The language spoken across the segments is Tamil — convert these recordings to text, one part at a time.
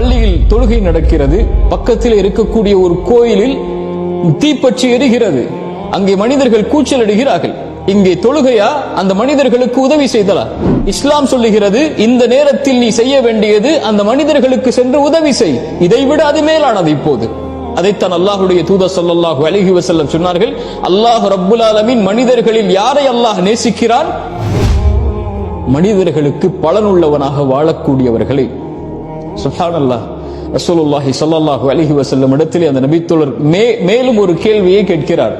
பள்ளியில் தொழுகை நடக்கிறது, பக்கத்தில் இருக்கக்கூடிய ஒரு கோயிலில் தீப்பற்றி எரிகிறது, அங்கே மனிதர்கள் கூச்சலிடுகிறார்கள். இங்கே தொழுகையா அந்த மனிதர்களுக்கு உதவி செய்தலா? இஸ்லாம் சொல்லுகிறது, இந்த நேரத்தில் நீ செய்ய வேண்டியது அந்த மனிதர்களுக்கு சென்று உதவி செய், இதைவிட அது மேலானது. இப்போது அதைத்தான் அல்லாஹ்வுடைய தூதர் ஸல்லல்லாஹு அலைஹி வஸல்லம் சொன்னார்கள். அல்லாஹ் ரப்புல் ஆலமீன் மனிதர்களில் யாரை அல்லாஹ் நேசிக்கிறான்? மனிதர்களுக்கு பலனுள்ளவனாக வாழக்கூடியவர்களை. சுப்ஹானல்லாஹ். ரசூலுல்லாஹி ஸல்லல்லாஹு அலைஹி வஸல்லம் இடத்திலே அந்த நபித்தோழர் மேலும் ஒரு கேள்வியை கேட்கிறார்.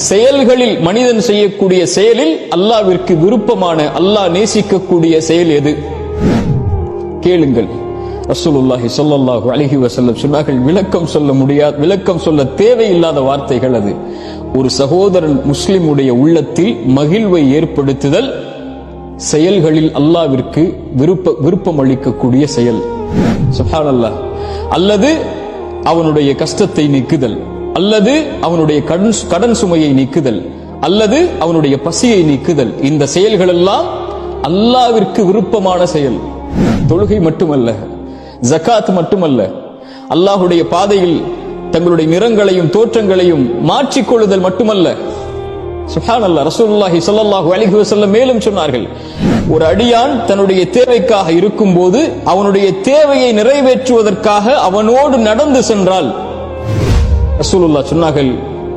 செயல்களில் மனிதன் செய்யக்கூடிய செயலில் அல்லாஹ்விற்கு விருப்பமான, அல்லாஹ் நேசிக்கக்கூடிய செயல் எது? கேளுங்கள். ரசூலுல்லாஹி ஸல்லல்லாஹு அலைஹி வஸல்லம் சொன்னார்கள், விளக்கம் சொல்ல தேவையில்லாத வார்த்தைகள் அது. ஒரு சகோதரன் முஸ்லிமுடைய உள்ளத்தில் மகிழ்வை ஏற்படுத்துதல் செயல்களில் அல்லாஹ்விற்கு விருப்பம் அளிக்கக்கூடிய செயல். சுப்ஹானல்லாஹ். அல்லது அவனுடைய கஷ்டத்தை நீக்குதல், அல்லது அவனுடைய கடன் சுமையை நீக்குதல், அல்லது அவனுடைய பசியை நீக்குதல். இந்த செயல்கள் எல்லாம் அல்லாஹ்விற்கு விருப்பமான செயல். தொழுகை மட்டுமல்ல, ஜகாத் மட்டுமல்ல, அல்லாஹ்வுடைய பாதையில் தங்களுடைய நிறங்களையும் தோற்றங்களையும் மாற்றிக்கொள்ளுதல் மட்டுமல்ல. சுப்ஹானல்லாஹ். ரசூலுல்லாஹி ஸல்லல்லாஹு அலைஹி வஸல்லம் மேலும் சொன்னார்கள், ஒரு அடியான் தன்னுடைய தேவைக்காக இருக்கும்போது அவனுடைய தேவையை நிறைவேற்றுவதற்காக அவனோடு நடந்து சென்றால், ரசூலுல்லாஹ் சொன்னார்கள்,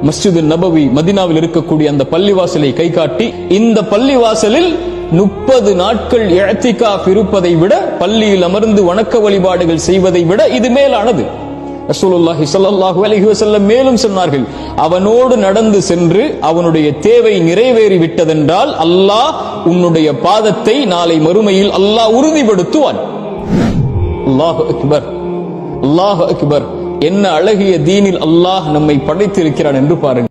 மஸ்ஜிது நபவி மதீனாவில் இருக்கக்கூடிய அந்த பள்ளிவாசலை கை காட்டி, இந்த பள்ளிவாசலில் 30 நாட்கள் இஅ்திகாஃப் இருப்பதை விட, பள்ளியில் அமர்ந்து வணக்க வழிபாடுகள் செய்வதை விட இது மேலானது. ரசூலுல்லாஹி ஸல்லல்லாஹு அலைஹி வஸல்லம் மேலும் சொன்னார்கள், அவனோடு நடந்து சென்று அவனுடைய தேவை நிறைவேறி விட்டதென்றால் அல்லாஹ் உன்னுடைய பாதத்தை நாளை மறுமையில் அல்லாஹ் உறுதிப்படுத்துவான். அல்லாஹு அக்பர், அல்லாஹு அக்பர். என்ன அழகிய தீனில் அல்லாஹ் நம்மை படைத்திருக்கிறான் என்று பாருங்கள்.